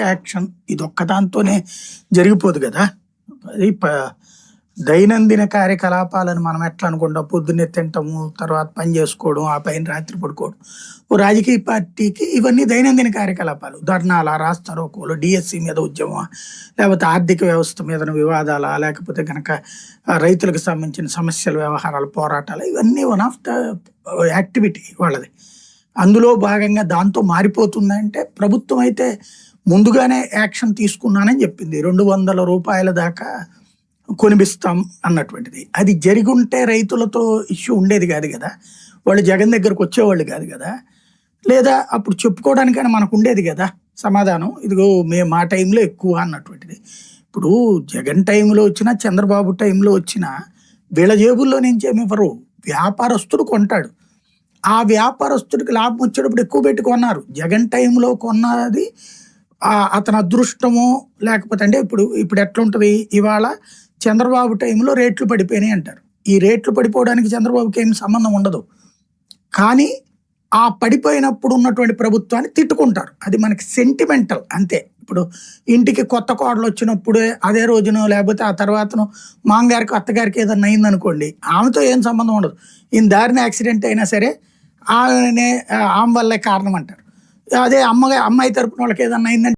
Action ఇదొక్కదాంతోనే జరిగిపోదు కదా. అది దైనందిన కార్యకలాపాలను మనం ఎట్లా అనుకుంటాం, పొద్దున్నే తింటాము, తర్వాత పని చేసుకోవడం, ఆ పైన రాత్రి పడుకోవడం. ఓ రాజకీయ పార్టీకి ఇవన్నీ దైనందిన కార్యకలాపాలు. ధర్నాల, రాస్తారోకోలు, డిఎస్సి మీద ఉద్యమం, లేకపోతే ఆర్థిక వ్యవస్థ మీద వివాదాల, లేకపోతే కనుక రైతులకు సంబంధించిన సమస్యల వ్యవహారాలు, పోరాటాలు, ఇవన్నీ వన్ ఆఫ్ ద యాక్టివిటీ వాళ్ళది. అందులో భాగంగా దాంతో మారిపోతుందంటే ప్రభుత్వం అయితే ముందుగానే యాక్షన్ తీసుకున్నానని చెప్పింది. 200 రూపాయల దాకా కొనిపిస్తాం అన్నటువంటిది. అది జరిగుంటే రైతులతో ఇష్యూ ఉండేది కాదు కదా, వాళ్ళు జగన్ దగ్గరకు వచ్చేవాళ్ళు కాదు కదా. లేదా అప్పుడు చెప్పుకోవడానికైనా మనకు ఉండేది కదా సమాధానం, ఇదిగో మేము మా టైంలో ఎక్కువ అన్నటువంటిది. ఇప్పుడు జగన్ టైంలో వచ్చినా, చంద్రబాబు టైంలో వచ్చినా వీళ్ళ జేబుల్లో నుంచి ఏమి ఇవ్వరు. వ్యాపారస్తుడు కొంటాడు, ఆ వ్యాపారస్తుడికి లాభం వచ్చేటప్పుడు ఎక్కువ పెట్టి కొన్నారు. జగన్ టైంలో కొన్నది అతని అదృష్టమో లేకపోతే, అంటే ఇప్పుడు ఎట్లుంటుంది, ఇవాళ చంద్రబాబు టైంలో రేట్లు పడిపోయినాయి అంటారు. ఈ రేట్లు పడిపోవడానికి చంద్రబాబుకి ఏం సంబంధం ఉండదు, కానీ ఆ పడిపోయినప్పుడు ఉన్నటువంటి ప్రభుత్వాన్ని తిట్టుకుంటారు. అది మనకి సెంటిమెంటల్ అంతే. ఇప్పుడు ఇంటికి కొత్త కోడలు వచ్చినప్పుడే అదే రోజునో లేకపోతే ఆ తర్వాతనో మామగారికి అత్తగారికి ఏదన్నా అయిందనుకోండి, ఆమెతో ఏం సంబంధం ఉండదు. ఈయన దారిన యాక్సిడెంట్ అయినా సరే ఆమె వల్లే కారణం అంటారు. అదే అమ్మాయి తరపున వాళ్ళకి ఏదన్నా అయిందంటే